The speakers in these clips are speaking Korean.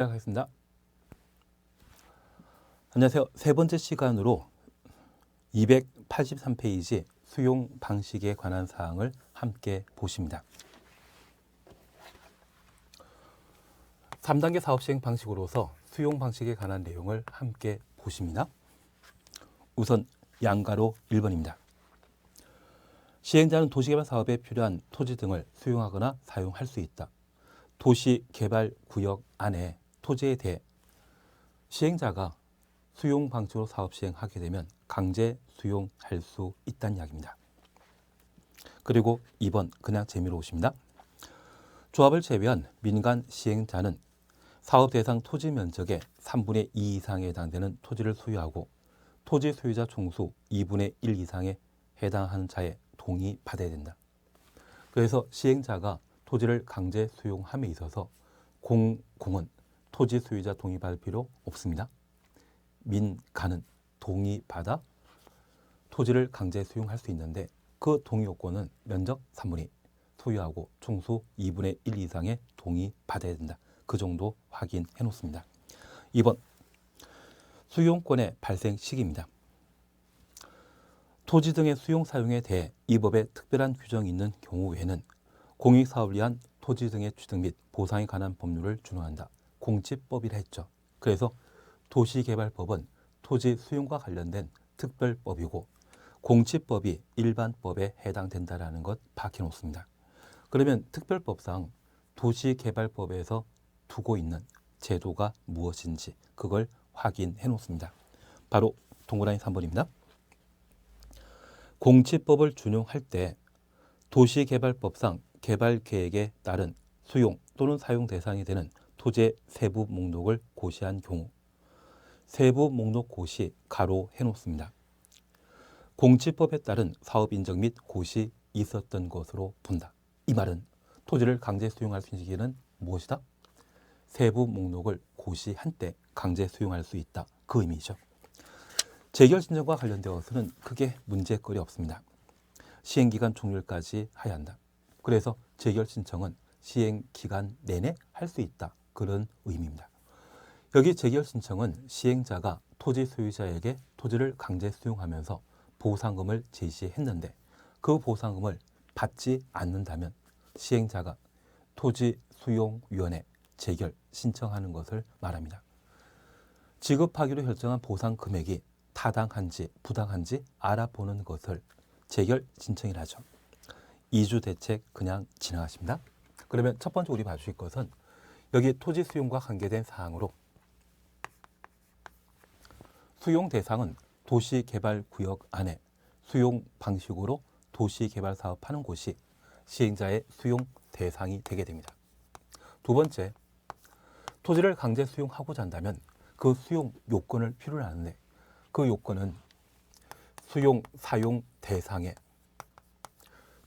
시작하겠습니다. 안녕하세요. 세 번째 시간으로 283페이지 수용 방식에 관한 사항을 함께 보십니다. 3단계 사업 시행 방식으로서 수용 방식에 관한 내용을 함께 보십니다. 우선 양가로 1번입니다. 시행자는 도시개발 사업에 필요한 토지 등을 수용하거나 사용할 수 있다. 도시개발구역 안에 토지에 대해 시행자가 수용 방식으로 사업 시행하게 되면 강제 수용할 수 있다는 이야기입니다. 그리고 2번 그냥 재미로 오십니다. 조합을 제외한 민간 시행자는 사업 대상 토지 면적의 3분의 2 이상에 해당되는 토지를 소유하고 토지 소유자 총수 2분의 1 이상에 해당하는 자의 동의 받아야 된다. 그래서 시행자가 토지를 강제 수용함에 있어서 공은 토지 소유자 동의받을 필요 없습니다. 민간은 동의받아 토지를 강제 수용할 수 있는데 그 동의 요건은 면적 3분의 2 소유하고 총수 2분의 1 이상의 동의받아야 된다. 그 정도 확인해 놓습니다. 2번 수용권의 발생 시기입니다. 토지 등의 수용 사용에 대해 이 법에 특별한 규정이 있는 경우 외에는 공익사업을 위한 토지 등의 취득 및 보상에 관한 법률을 준용한다. 공지법이라 했죠. 그래서 도시개발법은 토지 수용과 관련된 특별법이고 공지법이 일반법에 해당된다는 것 밝혀 놓습니다. 그러면 특별법상 도시개발법에서 두고 있는 제도가 무엇인지 그걸 확인해 놓습니다. 바로 동그라미 3번입니다. 공지법을 준용할 때 도시개발법상 개발계획에 따른 수용 또는 사용 대상이 되는 토지의 세부 목록을 고시한 경우 세부 목록 고시 가로 해놓습니다. 공지법에 따른 사업 인정 및 고시 있었던 것으로 본다. 이 말은 토지를 강제 수용할 수 있는 시기는 무엇이다? 세부 목록을 고시한 때 강제 수용할 수 있다. 그 의미죠. 재결 신청과 관련되어서는 크게 문제거리 없습니다. 시행기간 종료일까지 해야 한다. 그래서 재결 신청은 시행기간 내내 할 수 있다. 그런 의미입니다. 여기 재결 신청은 시행자가 토지 소유자에게 토지를 강제 수용하면서 보상금을 제시했는데 그 보상금을 받지 않는다면 시행자가 토지수용위원회 재결 신청하는 것을 말합니다. 지급하기로 결정한 보상 금액이 타당한지 부당한지 알아보는 것을 재결 신청이라 하죠. 2주 대책 그냥 지나가십니다. 그러면 첫 번째 우리 봐주실 것은 여기 토지 수용과 관계된 사항으로 수용 대상은 도시개발구역 안에 수용 방식으로 도시개발 사업하는 곳이 시행자의 수용 대상이 되게 됩니다. 두 번째, 토지를 강제 수용하고자 한다면 그 수용 요건을 필요로 하는데 그 요건은 수용 사용 대상에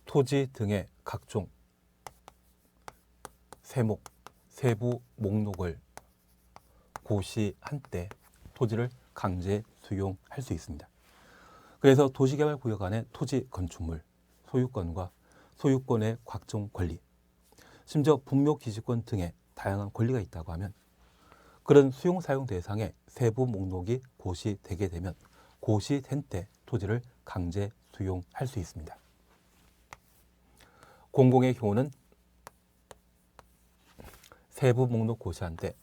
토지 등의 각종 세부 목록을 고시한 때 토지를 강제 수용할 수 있습니다. 그래서 도시개발구역 안에 토지 건축물 소유권과 소유권의 각종 권리, 심지어 분묘기지권 등의 다양한 권리가 있다고 하면 그런 수용 사용 대상의 세부 목록이 고시되게 되면 고시된 때 토지를 강제 수용할 수 있습니다. 공공의 경우는 세부 목록 고시한 때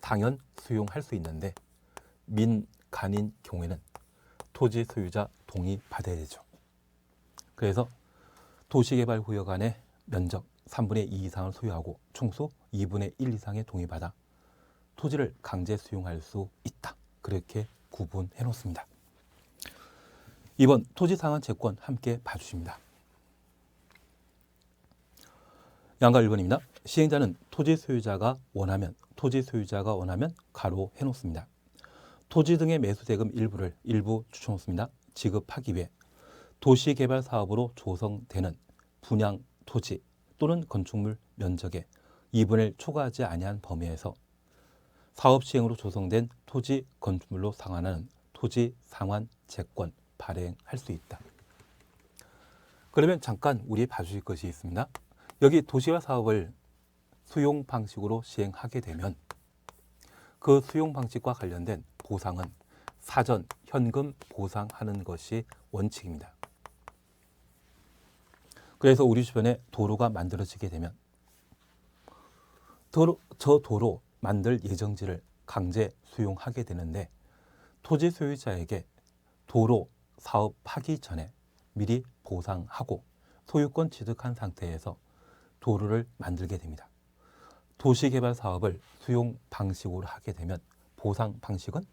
당연 수용할 수 있는데 민간인 경우에는 토지 소유자 동의 받아야 되죠. 그래서 도시개발구역 안에 면적 3분의 2 이상을 소유하고 총수 2분의 1 이상의 동의받아 토지를 강제 수용할 수 있다. 그렇게 구분해 놓습니다. 2번 토지상환 채권 함께 봐주십니다. 양가 1번입니다. 시행자는 토지 소유자가 원하면 가로 해놓습니다. 토지 등의 매수대금 일부 추천놓습니다. 지급하기 위해 도시개발 사업으로 조성되는 분양 토지 또는 건축물 면적의 2분의 1 초과하지 아니한 범위에서 사업 시행으로 조성된 토지 건축물로 상환하는 토지 상환 채권 발행할 수 있다. 그러면 잠깐 우리 봐주실 것이 있습니다. 여기 도시개발 사업을 수용 방식으로 시행하게 되면 그 수용 방식과 관련된 보상은 사전 현금 보상하는 것이 원칙입니다. 그래서 우리 주변에 도로가 만들어지게 되면 저 도로 만들 예정지를 강제 수용하게 되는데 토지 소유자에게 도로 사업하기 전에 미리 보상하고 소유권 취득한 상태에서 도로를 만들게 됩니다. 도시개발 사업을 수용 방식으로 하게 되면 보상 방식은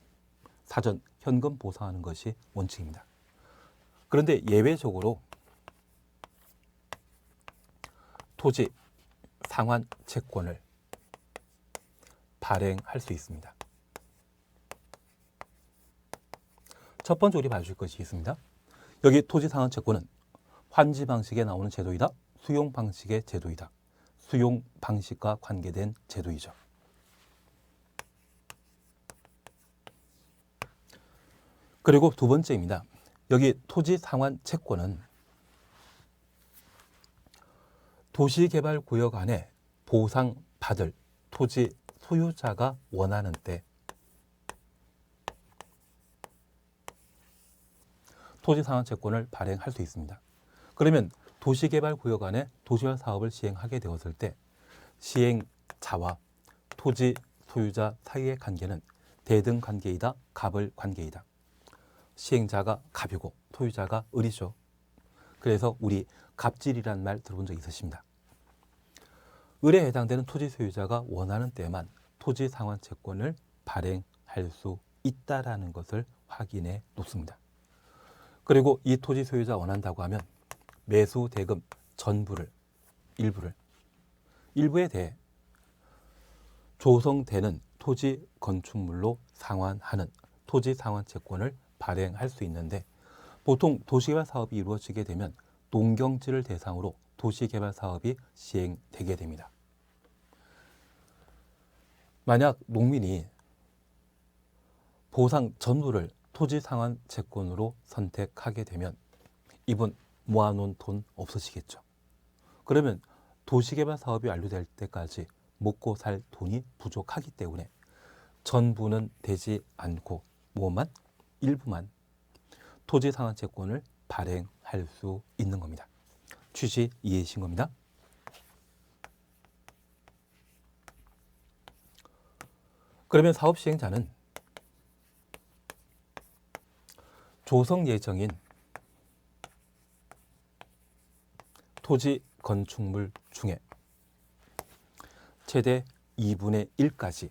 사전 현금 보상하는 것이 원칙입니다. 그런데 예외적으로 토지 상환 채권을 발행할 수 있습니다. 첫 번째 우리 봐주실 것이 있습니다. 여기 토지 상환 채권은 환지 방식에 나오는 제도이다. 수용 방식의 제도이다. 수용 방식과 관계된 제도이죠. 그리고 두 번째입니다. 여기 토지 상환 채권은 도시개발구역 안에 보상받을 토지 소유자가 원하는 때 토지 상환 채권을 발행할 수 있습니다. 그러면 도시개발구역 안에 도시개발 사업을 시행하게 되었을 때 시행자와 토지 소유자 사이의 관계는 대등 관계이다, 갑을 관계이다. 시행자가 갑이고 소유자가 을이죠. 그래서 우리 갑질이라는 말 들어본 적 있으십니다. 을에 해당되는 토지 소유자가 원하는 때만 토지 상환 채권을 발행할 수 있다라는 것을 확인해 놓습니다. 그리고 이 토지 소유자 원한다고 하면 매수 대금 전부를 일부에 대해 조성되는 토지 건축물로 상환하는 토지 상환 채권을 발행할 수 있는데 보통 도시개발 사업이 이루어지게 되면 농경지를 대상으로 도시개발 사업이 시행되게 됩니다. 만약 농민이 보상 전부를 토지 상환 채권으로 선택하게 되면 이분 모아놓은 돈 없으시겠죠. 그러면 도시개발 사업이 완료될 때까지 먹고 살 돈이 부족하기 때문에 전부는 되지 않고 무엇만? 일부만 토지 상환 채권을 발행할 수 있는 겁니다. 취지 이해하신 겁니다. 그러면 사업 시행자는 조성 예정인 토지 건축물 중에 최대 2분의 1까지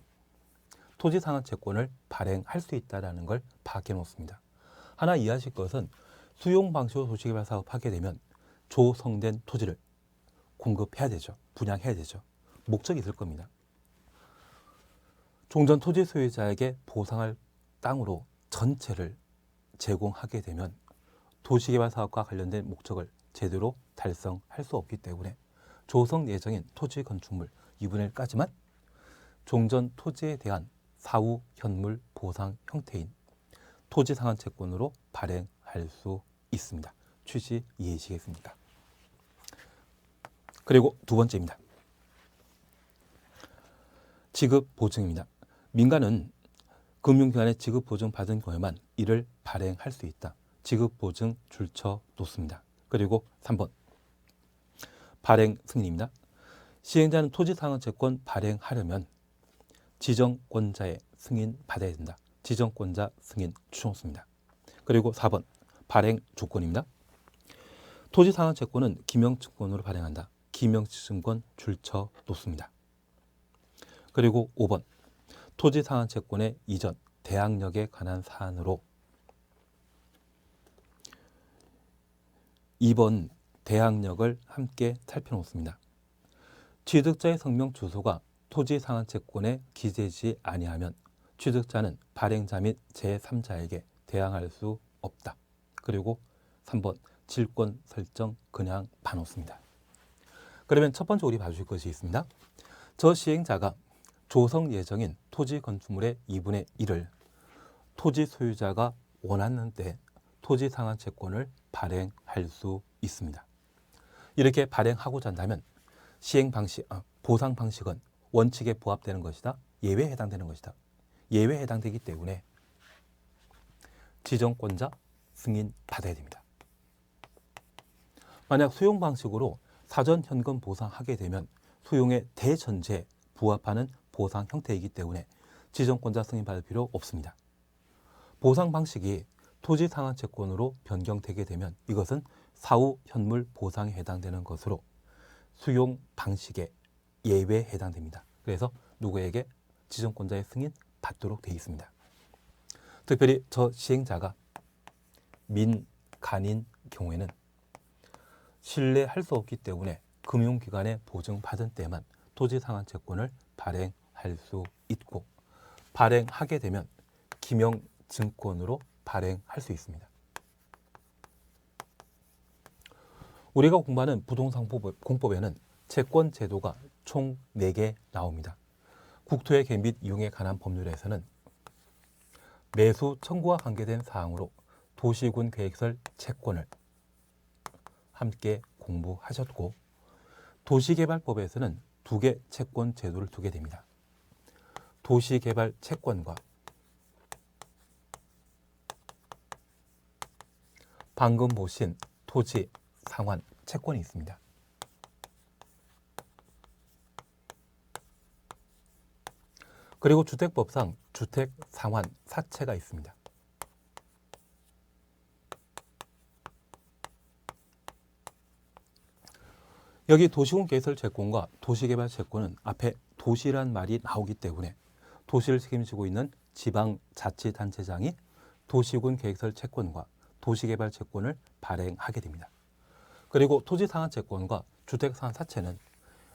토지 상환 채권을 발행할 수 있다는 걸 밝혀 놓습니다. 하나 이해하실 것은 수용 방식으로 도시개발 사업하게 되면 조성된 토지를 공급해야 되죠. 분양해야 되죠. 목적이 있을 겁니다. 종전 토지 소유자에게 보상할 땅으로 전체를 제공하게 되면 도시개발 사업과 관련된 목적을 제대로 달성할 수 없기 때문에 조성 예정인 토지 건축물 2분의 1까지만 종전 토지에 대한 사후 현물 보상 형태인 토지 상환 채권으로 발행할 수 있습니다. 취지 이해하시겠습니까? 그리고 두 번째입니다. 지급 보증입니다. 민간은 금융기관에 지급 보증 받은 경우에만 이를 발행할 수 있다. 지급 보증 줄쳐 놓습니다. 그리고 3번 발행 승인입니다. 시행자는 토지 상환 채권 발행하려면 지정권자의 승인 받아야 된다. 지정권자 승인 주놓습니다. 그리고 4번 발행 조건입니다. 토지 상환 채권은 기명증권으로 발행한다. 기명증권 줄쳐 놓습니다. 그리고 5번 토지 상환 채권의 이전 대항력에 관한 사안으로 2번 대항력을 함께 살펴놓습니다. 취득자의 성명 주소가 토지 상환 채권에 기재지 아니하면 취득자는 발행자 및 제3자에게 대항할 수 없다. 그리고 3번 질권 설정 그냥 봐놓습니다. 그러면 첫 번째 우리 봐주실 것이 있습니다. 저 시행자가 조성 예정인 토지 건축물의 2분의 1을 토지 소유자가 원하는 때 토지 상환 채권을 발행할 수 있습니다. 이렇게 발행하고자 한다면 시행 방식, 보상 방식은 원칙에 부합되는 것이다. 예외에 해당되는 것이다. 예외에 해당되기 때문에 지정권자 승인 받아야 됩니다. 만약 수용 방식으로 사전 현금 보상하게 되면 수용의 대전제에 부합하는 보상 형태이기 때문에 지정권자 승인 받을 필요 없습니다. 보상 방식이 토지 상환 채권으로 변경되게 되면 이것은 사후 현물 보상에 해당되는 것으로 수용 방식의 예외에 해당됩니다. 그래서 누구에게 지정권자의 승인 받도록 되어 있습니다. 특별히 저 시행자가 민간인 경우에는 신뢰할 수 없기 때문에 금융기관에 보증받은 때만 토지 상환 채권을 발행할 수 있고 발행하게 되면 기명증권으로 발행할 수 있습니다. 우리가 공부하는 부동산 공법에는 채권 제도가 총 4개 나옵니다. 국토의 개 및 이용에 관한 법률에서는 매수 청구와 관계된 사항으로 도시군 계획설 채권을 함께 공부하셨고 도시개발법에서는 2개 채권 제도를 두게 됩니다. 도시개발 채권과 방금 보신 토지 상환 채권이 있습니다. 그리고 주택법상 주택 상환 사채가 있습니다. 여기 도시군 계획설 채권과 도시개발 채권은 앞에 도시란 말이 나오기 때문에 도시를 책임지고 있는 지방자치단체장이 도시군 계획설 채권과 도시개발 채권을 발행하게 됩니다. 그리고 토지 상환 채권과 주택 상환 사채는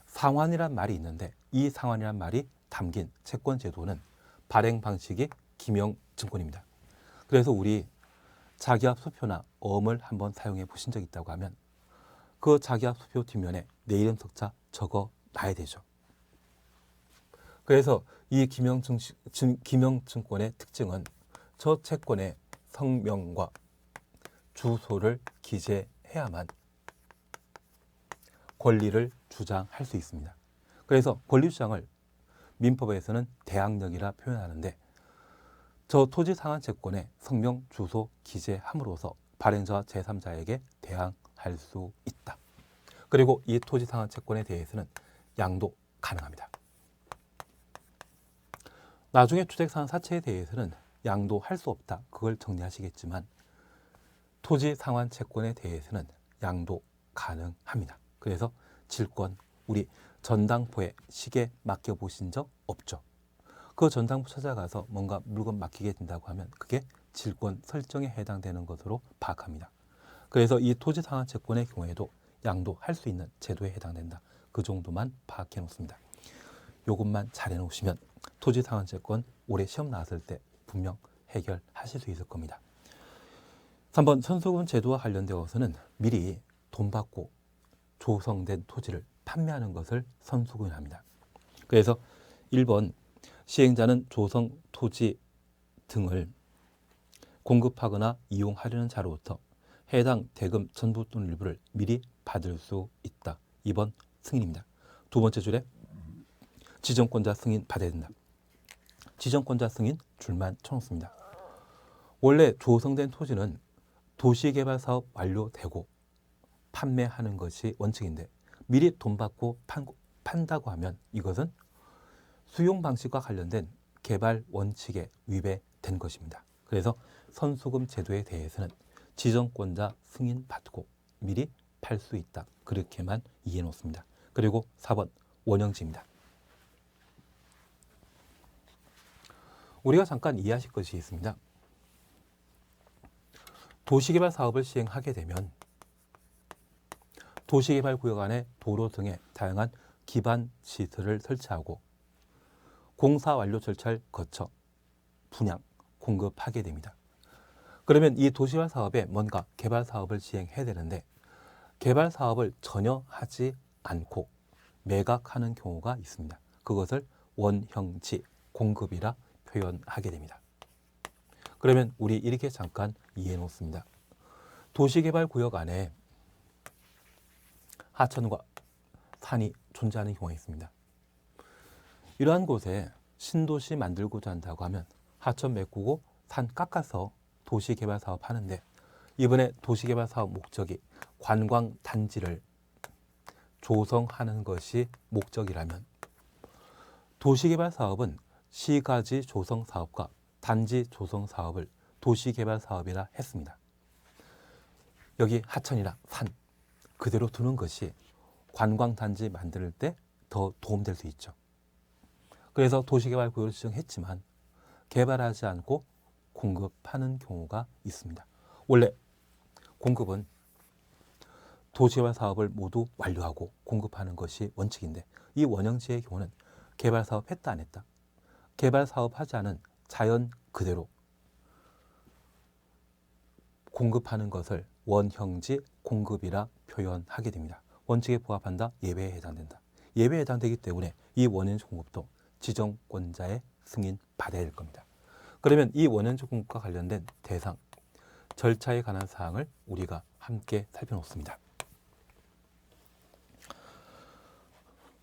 상환이란 말이 있는데 이 상환이란 말이 담긴 채권 제도는 발행 방식이 기명증권입니다. 그래서 우리 자기압 수표나 어음을 한번 사용해 보신 적 있다고 하면 그 자기압 수표 뒷면에 내 이름 석자 적어 놔야 되죠. 그래서 이 기명증권의 특징은 저 채권의 성명과 주소를 기재해야만 권리를 주장할 수 있습니다. 그래서 권리 주장을 민법에서는 대항력이라 표현하는데 저 토지 상환 채권의 성명, 주소 기재함으로써 발행자와 제3자에게 대항할 수 있다. 그리고 이 토지 상환 채권에 대해서는 양도 가능합니다. 나중에 주택 상환 사채에 대해서는 양도할 수 없다. 그걸 정리하시겠지만 토지 상환 채권에 대해서는 양도 가능합니다. 그래서 질권, 우리 전당포에 시계 맡겨보신 적 없죠? 그 전당포 찾아가서 뭔가 물건 맡기게 된다고 하면 그게 질권 설정에 해당되는 것으로 파악합니다. 그래서 이 토지 상환 채권의 경우에도 양도할 수 있는 제도에 해당된다. 그 정도만 파악해 놓습니다. 이것만 잘 해놓으시면 토지 상환 채권 올해 시험 나왔을 때 분명 해결하실 수 있을 겁니다. 3번 선수금 제도와 관련되어서는 미리 돈 받고 조성된 토지를 판매하는 것을 선수금합니다. 그래서 1번 시행자는 조성 토지 등을 공급하거나 이용하려는 자로부터 해당 대금 전부 또는 일부를 미리 받을 수 있다. 2번 승인입니다. 두 번째 줄에 지정권자 승인 받아야 된다. 지정권자 승인 줄만 쳐놓습니다. 원래 조성된 토지는 도시개발사업 완료되고 판매하는 것이 원칙인데 미리 돈 받고 판다고 하면 이것은 수용 방식과 관련된 개발 원칙에 위배된 것입니다. 그래서 선수금 제도에 대해서는 지정권자 승인 받고 미리 팔 수 있다. 그렇게만 이해해 놓습니다. 그리고 4번 원형지입니다. 우리가 잠깐 이해하실 것이 있습니다. 도시개발 사업을 시행하게 되면 도시개발구역 안에 도로 등의 다양한 기반 시설을 설치하고 공사 완료 절차를 거쳐 분양, 공급하게 됩니다. 그러면 이 도시개발 사업에 뭔가 개발 사업을 시행해야 되는데 개발 사업을 전혀 하지 않고 매각하는 경우가 있습니다. 그것을 원형지 공급이라 표현하게 됩니다. 그러면 우리 이렇게 잠깐 이해해 놓습니다. 도시개발구역 안에 하천과 산이 존재하는 경우가 있습니다. 이러한 곳에 신도시 만들고자 한다고 하면 하천 메꾸고 산 깎아서 도시개발 사업 하는데, 이번에 도시개발 사업 목적이 관광단지를 조성하는 것이 목적이라면, 도시개발 사업은 시가지 조성 사업과 단지 조성 사업을 도시개발 사업이라 했습니다. 여기 하천이나 산 그대로 두는 것이 관광단지 만들 때 더 도움될 수 있죠. 그래서 도시개발 구역을 지정했지만 개발하지 않고 공급하는 경우가 있습니다. 원래 공급은 도시개발 사업을 모두 완료하고 공급하는 것이 원칙인데, 이 원형지의 경우는 개발 사업 했다 안 했다, 개발 사업 하지 않은 자연 그대로 공급하는 것을 원형지 공급이라 표현하게 됩니다. 원칙에 부합한다, 예외에 해당된다. 예외에 해당되기 때문에 이 원형지 공급도 지정권자의 승인 받아야 될 겁니다. 그러면 이 원형지 공급과 관련된 대상, 절차에 관한 사항을 우리가 함께 살펴놓습니다.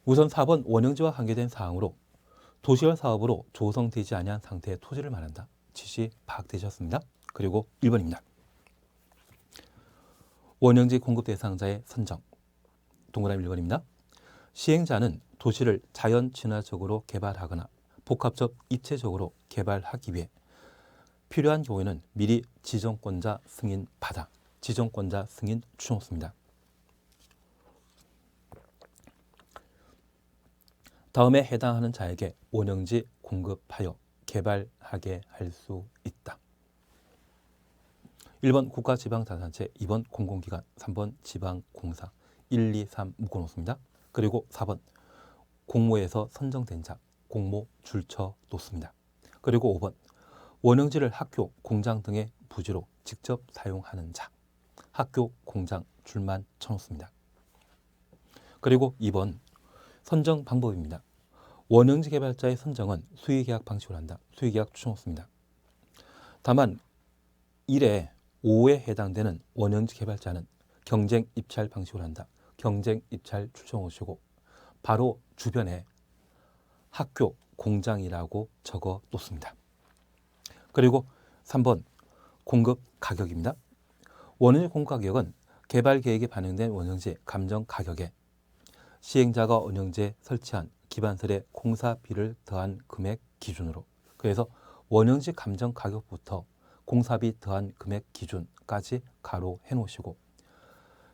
우선 4번 원형지와 관계된 사항으로 도시개발 사업으로 조성되지 아니한 상태의 토지를 말한다. 지시 파악되셨습니다. 그리고 1번입니다. 원형지 공급 대상자의 선정. 동그라미 1번입니다. 시행자는 도시를 자연 친화적으로 개발하거나 복합적 입체적으로 개발하기 위해 필요한 경우에는 미리 지정권자 승인 받아 지정권자 승인 추천습니다. 다음에 해당하는 자에게 원형지 공급하여 개발하게 할 수 있다. 1번 국가지방자치단체, 2번 공공기관, 3번 지방공사, 1, 2, 3 묶어놓습니다. 그리고 4번 공모에서 선정된 자, 공모 줄쳐 놓습니다. 그리고 5번 원형지를 학교, 공장 등의 부지로 직접 사용하는 자, 학교, 공장 줄만 쳐놓습니다. 그리고 2번 선정 방법입니다. 원형지 개발자의 선정은 수의계약 방식으로 한다. 수의계약 추천놓습니다. 다만 1에 5에 해당되는 원형지 개발자는 경쟁 입찰 방식으로 한다. 경쟁 입찰 추천오시고 바로 주변에 학교, 공장이라고 적어 놓습니다. 그리고 3번 공급 가격입니다. 원형지 공급 가격은 개발 계획에 반영된 원형지 감정 가격에 시행자가 원형지에 설치한 기반설의 공사비를 더한 금액 기준으로, 그래서 원형지 감정 가격부터 공사비 더한 금액 기준까지 가로 해놓으시고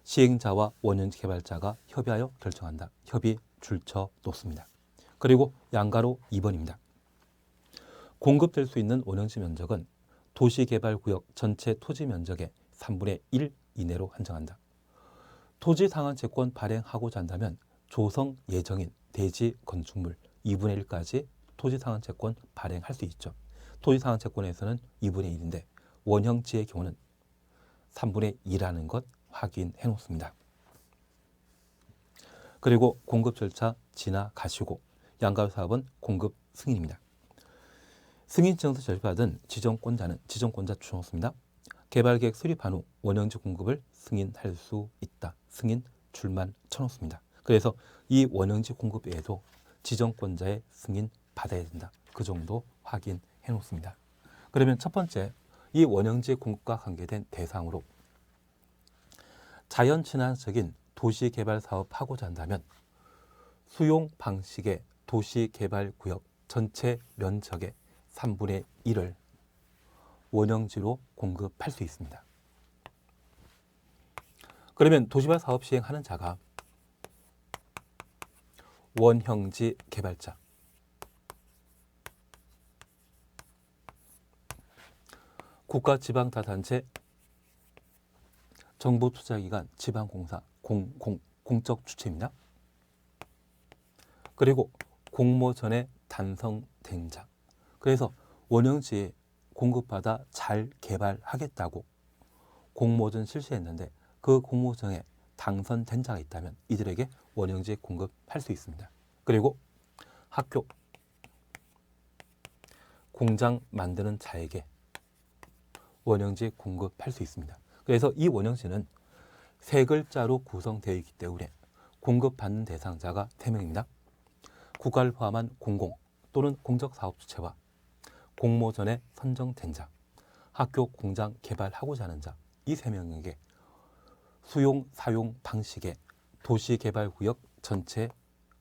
시행자와 원형지 개발자가 협의하여 결정한다. 협의 줄쳐 놓습니다. 그리고 양가로 2번입니다. 공급될 수 있는 원형지 면적은 도시개발구역 전체 토지 면적의 3분의 1 이내로 한정한다. 토지 상한 채권 발행하고자 한다면 조성 예정인 대지 건축물 2분의 1까지 토지 상한 채권 발행할 수 있죠. 토지 상한 채권에서는 2분의 1인데 원형지의 경우는 3분의 2라는 것 확인해 놓습니다. 그리고 공급 절차 지나가시고 양가 사업은 공급 승인입니다. 승인 지정서 절받은 지정권자는 지정권자 추천놓습니다. 개발계획 수립한 후 원형지 공급을 승인할 수 있다. 승인 줄만 쳐놓습니다. 그래서 이 원형지 공급에도 지정권자의 승인 받아야 된다. 그 정도 확인해 놓습니다. 그러면 첫 번째, 이 원형지 공급과 관계된 대상으로 자연 친화적인 도시개발 사업 하고자 한다면 수용 방식의 도시개발구역 전체 면적의 3분의 1을 원형지로 공급할 수 있습니다. 그러면 도시개발 사업 시행하는 자가 원형지 개발자, 국가지방자치단체, 정부투자기관, 지방공사, 공적 주체입니다. 그리고 공모전에 단성된 자, 그래서 원형지 공급받아 잘 개발하겠다고 공모전 실시했는데 그 공모전에 당선된 자가 있다면 이들에게 원형지 공급할 수 있습니다. 그리고 학교, 공장 만드는 자에게 원형지 공급할 수 있습니다. 그래서 이 원형지는 세 글자로 구성되어 있기 때문에 공급받는 대상자가 3명입니다. 국가를 포함한 공공, 또는 공적사업주체와 공모전에 선정된 자, 학교 공장 개발하고자 하는 자, 이 3명에게 수용, 사용 방식의 도시개발구역 전체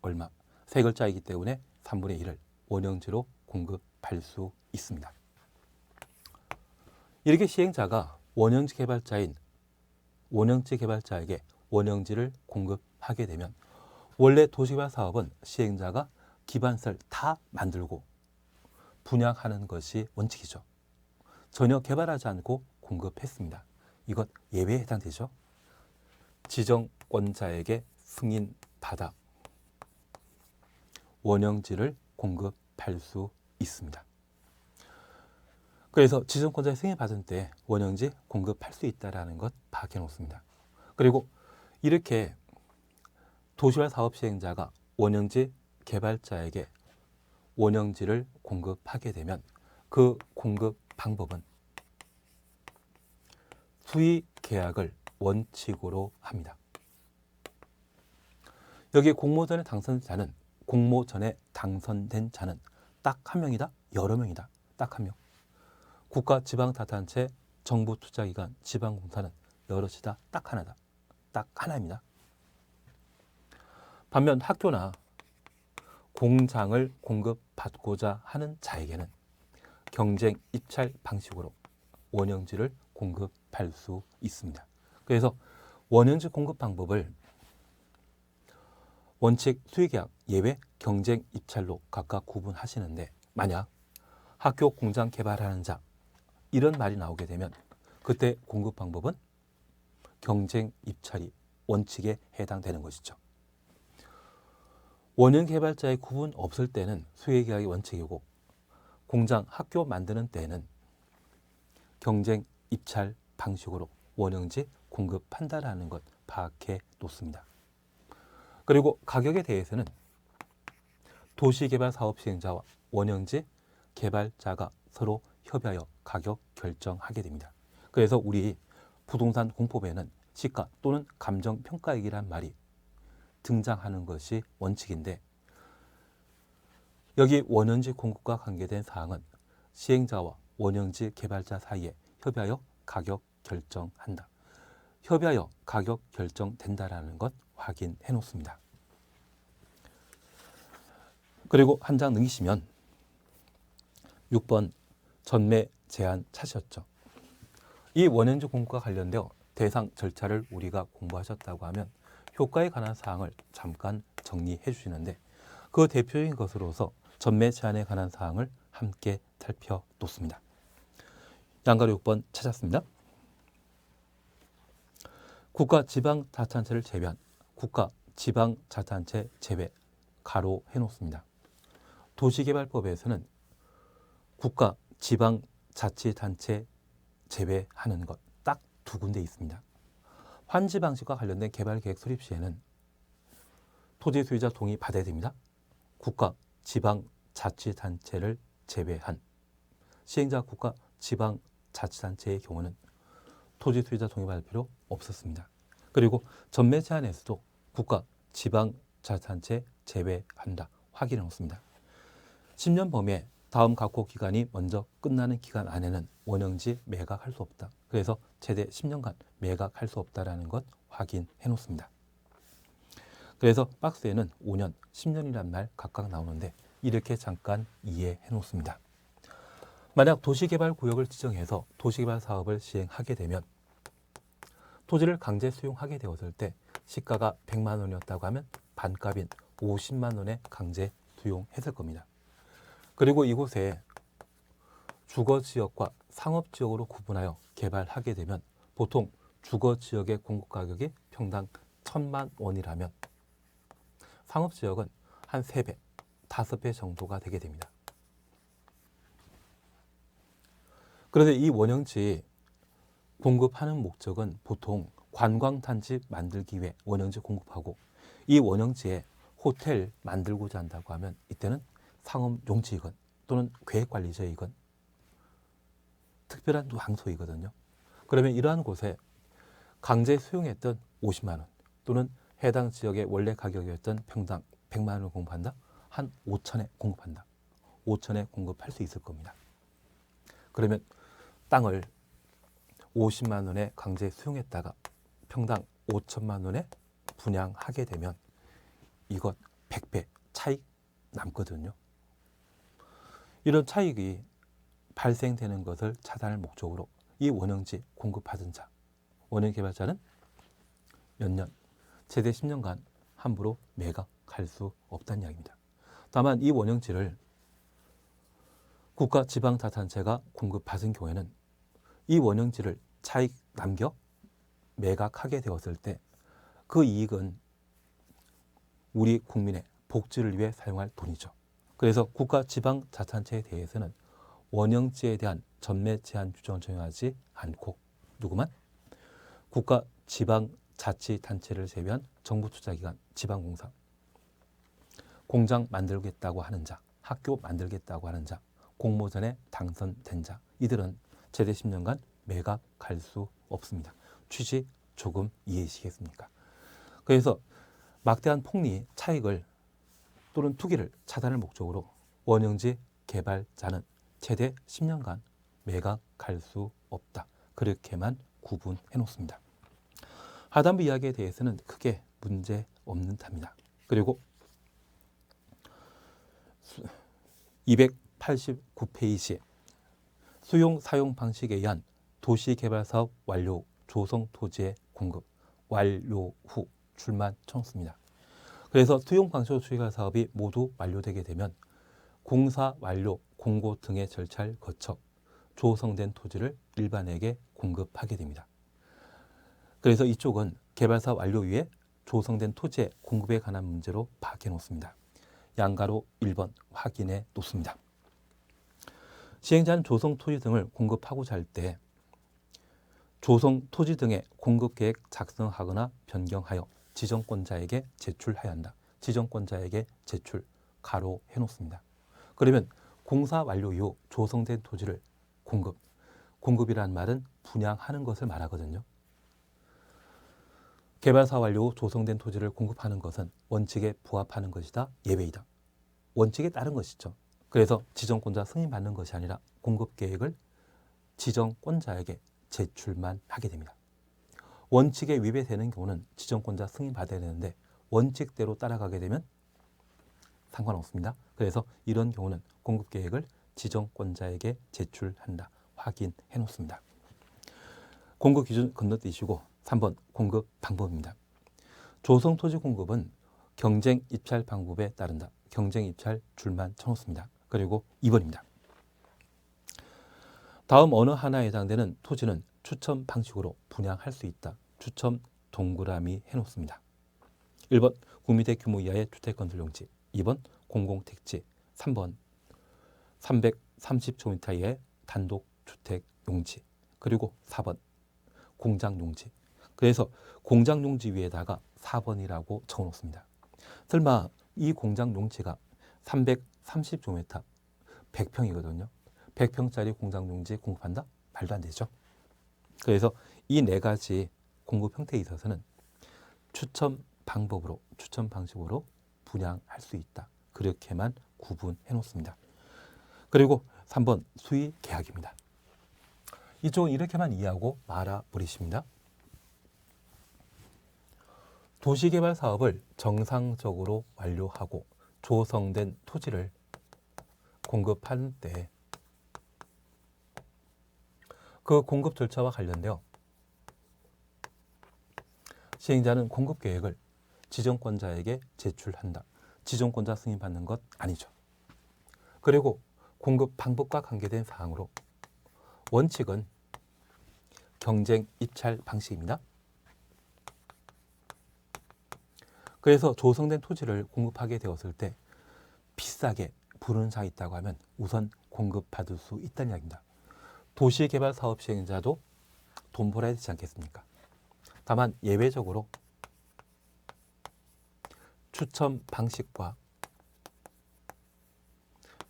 얼마, 3글자이기 때문에 3분의 1을 원형지로 공급할 수 있습니다. 이렇게 시행자가 원형지 개발자인 원형지 개발자에게 원형지를 공급하게 되면 원래 도시개발 사업은 시행자가 기반서를 다 만들고 분양하는 것이 원칙이죠. 전혀 개발하지 않고 공급했습니다. 이것 예외에 해당되죠. 지정권자에게 승인받아 원형지를 공급할 수 있습니다. 그래서 지정권자의 승인받은 때 원형지 공급할 수 있다는 것 밝혀 놓습니다. 그리고 이렇게 도시개발 사업 시행자가 원형지 개발자에게 원형지를 공급하게 되면 그 공급 방법은 수의 계약을 원칙으로 합니다. 여기 공모전에 당선된 자는 딱 한 명이다? 여러 명이다? 딱 한 명. 국가 지방자치단체, 정부 투자기관, 지방공사는 여럿이다? 딱 하나다. 딱 하나입니다. 반면 학교나 공장을 공급받고자 하는 자에게는 경쟁 입찰 방식으로 원형지를 공급할 수 있습니다. 그래서 원형지 공급 방법을 원칙, 수의계약, 예외, 경쟁 입찰로 각각 구분하시는데 만약 학교 공장 개발하는 자 이런 말이 나오게 되면 그때 공급 방법은 경쟁 입찰이 원칙에 해당되는 것이죠. 원형 개발자의 구분 없을 때는 수의계약이 원칙이고 공장, 학교 만드는 때는 경쟁 입찰 방식으로 원형지 공급한다라는 것 파악해 놓습니다. 그리고 가격에 대해서는 도시개발 사업 시행자와 원형지 개발자가 서로 협의하여 가격 결정하게 됩니다. 그래서 우리 부동산 공법에는 시가 또는 감정평가액이란 말이 등장하는 것이 원칙인데 여기 원형지 공급과 관계된 사항은 시행자와 원형지 개발자 사이에 협의하여 가격 결정한다. 협의하여 가격 결정된다라는 것 확인해 놓습니다. 그리고 한 장 넘기시면 6번 전매 제한 찾으셨죠. 이 원형지 공급과 관련되어 대상 절차를 우리가 공부하셨다고 하면 효과에 관한 사항을 잠깐 정리해 주시는데 그 대표적인 것으로서 전매 제한에 관한 사항을 함께 살펴놓습니다. 양가로 6번 찾았습니다. 국가 지방자치단체를 제외한 국가 지방자치단체 제외 가로 해놓습니다. 도시개발법에서는 국가 지방자치단체 제외하는 것 딱 2군데 있습니다. 환지 방식과 관련된 개발계획 수립 시에는 토지 소유자 동의 받아야 됩니다. 국가 지방자치단체를 제외한 시행자 국가 지방자치단체의 경우는 토지 소유자 동의 받을 필요 없었습니다. 그리고 전매 제한에서도 국가 지방자치단체 제외한다. 확인해 놓습니다. 10년 범위에 다음 각호 기간이 먼저 끝나는 기간 안에는 원형지 매각할 수 없다. 그래서 최대 10년간 매각할 수 없다라는 것 확인해 놓습니다. 그래서 박스에는 5년, 10년이란 말 각각 나오는데 이렇게 잠깐 이해해 놓습니다. 만약 도시개발구역을 지정해서 도시개발 사업을 시행하게 되면 토지를 강제 수용하게 되었을 때 시가가 100만 원이었다고 하면 반값인 50만 원에 강제 수용했을 겁니다. 그리고 이곳에 주거지역과 상업지역으로 구분하여 개발하게 되면 보통 주거지역의 공급가격이 평당 1,000만 원이라면 상업지역은 한 3배, 5배 정도가 되게 됩니다. 그런데 이 원형지 공급하는 목적은 보통 관광단지 만들기 위해 원형지 공급하고 이 원형지에 호텔 만들고자 한다고 하면 이때는 상업용지이건 또는 계획관리지이건 특별한 장소이거든요. 그러면 이러한 곳에 강제 수용했던 50만 원 또는 해당 지역의 원래 가격이었던 평당 100만 원을 공급한다? 한 5천에 공급한다. 5천에 공급할 수 있을 겁니다. 그러면 땅을 50만 원에 강제 수용했다가 평당 5천만 원에 분양하게 되면 이것 100배 차익 남거든요. 이런 차익이 발생되는 것을 차단할 목적으로 이 원형지 공급하던 자, 원형 개발자는 몇 년, 최대 10년간 함부로 매각할 수 없다는 이야기입니다. 다만 이 원형지를 국가 지방자치단체가 공급받은 경우에는 이 원형지를 차익 남겨 매각하게 되었을 때 그 이익은 우리 국민의 복지를 위해 사용할 돈이죠. 그래서 국가 지방자치단체에 대해서는 원형지에 대한 전매 제한 규정을 적용하지 않고 누구만? 국가 지방자치단체를 제외한 정부투자기관, 지방공사, 공장 만들겠다고 하는 자, 학교 만들겠다고 하는 자, 공모전에 당선된 자, 이들은 최대 10년간 매각할 수 없습니다. 취지 조금 이해하시겠습니까? 그래서 막대한 폭리, 차익을 또는 투기를 차단할 목적으로 원형지 개발자는 최대 10년간 매각할 수 없다. 그렇게만 구분해 놓습니다. 하단부 이야기에 대해서는 크게 문제 없는 탑니다. 그리고 289페이지 수용 사용 방식에 의한 도시개발사업 완료 조성 토지의 공급 완료 후 출만 쳐놓습니다. 그래서 수용 방식으로 추진할 사업이 모두 완료되게 되면 공사 완료, 공고 등의 절차를 거쳐 조성된 토지를 일반에게 공급하게 됩니다. 그래서 이쪽은 개발사 완료 후에 조성된 토지의 공급에 관한 문제로 파악해 놓습니다. 양가로 1번 확인해 놓습니다. 시행자는 조성 토지 등을 공급하고자 할 때 조성 토지 등의 공급 계획 작성하거나 변경하여 지정권자에게 제출해야 한다. 지정권자에게 제출, 가로 해놓습니다. 그러면 공사 완료 이후 조성된 토지를 공급이라는 말은 분양하는 것을 말하거든요. 개발사 완료 후 조성된 토지를 공급하는 것은 원칙에 부합하는 것이다. 예외이다. 원칙에 따른 것이죠. 그래서 지정권자 승인받는 것이 아니라 공급 계획을 지정권자에게 제출만 하게 됩니다. 원칙에 위배되는 경우는 지정권자 승인받아야 되는데 원칙대로 따라가게 되면 상관없습니다. 그래서 이런 경우는 공급계획을 지정권자에게 제출한다. 확인해 놓습니다. 공급 기준 건너뛰시고 3번 공급 방법입니다. 조성 토지 공급은 경쟁 입찰 방법에 따른다. 경쟁 입찰 줄만 쳐놓습니다. 그리고 2번입니다. 다음 어느 하나에 해당되는 토지는 추첨 방식으로 분양할 수 있다. 추첨 동그라미 해놓습니다. 1번 구미대 규모 이하의 주택건설용지, 2번 공공택지, 3번 330제곱미터 이하의 단독주택용지, 그리고 4번 공장용지. 그래서 공장용지 위에다가 4번이라고 적어놓습니다. 설마 이 공장용지가 330제곱미터 100평이거든요. 100평짜리 공장용지 공급한다? 말도 안 되죠. 그래서 이 네 가지 공급 형태에 있어서는 추첨 방식으로 분양할 수 있다. 그렇게만 구분해 놓습니다. 그리고 3번 수의 계약입니다. 이쪽은 이렇게만 이해하고 말아버리십니다. 도시개발 사업을 정상적으로 완료하고 조성된 토지를 공급하는 때 그 공급 절차와 관련되어 시행자는 공급 계획을 지정권자에게 제출한다. 지정권자 승인받는 것 아니죠. 그리고 공급 방법과 관계된 사항으로 원칙은 경쟁 입찰 방식입니다. 그래서 조성된 토지를 공급하게 되었을 때 비싸게 부르는 자가 있다고 하면 우선 공급받을 수 있다는 이야기입니다. 도시개발 사업 시행자도 돈 벌어야 되지 않겠습니까? 다만 예외적으로 추첨 방식과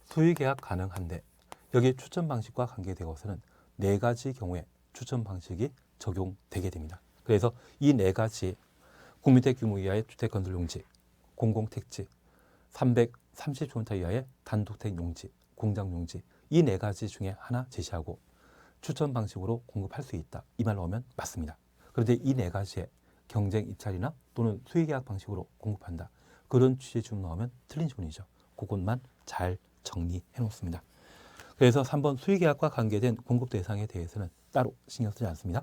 수의 계약 가능한데 여기 추첨 방식과 관계되어서는 네 가지 경우에 추첨 방식이 적용되게 됩니다. 그래서 이 네 가지 구미대 규모 이하의 주택건설용지, 공공택지, 330제곱미터 이하의 단독택 용지, 공장용지 이 네 가지 중에 하나 제시하고 추천 방식으로 공급할 수 있다. 이 말 나오면 맞습니다. 그런데 이 네 가지에 경쟁 입찰이나 또는 수의계약 방식으로 공급한다. 그런 취지의 질문 나오면 틀린 질문이죠. 그것만 잘 정리해 놓습니다. 그래서 3번 수의계약과 관계된 공급 대상에 대해서는 따로 신경 쓰지 않습니다.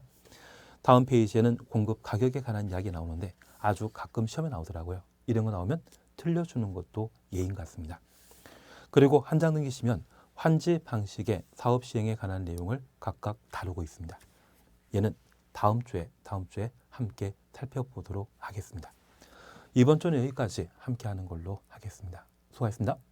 다음 페이지에는 공급 가격에 관한 이야기 나오는데 아주 가끔 시험에 나오더라고요. 이런 거 나오면 틀려주는 것도 예인 같습니다. 그리고 한 장 넘기시면 환지 방식의 사업 시행에 관한 내용을 각각 다루고 있습니다. 얘는 다음 주에 함께 살펴보도록 하겠습니다. 이번 주는 여기까지 함께 하는 걸로 하겠습니다. 수고하셨습니다.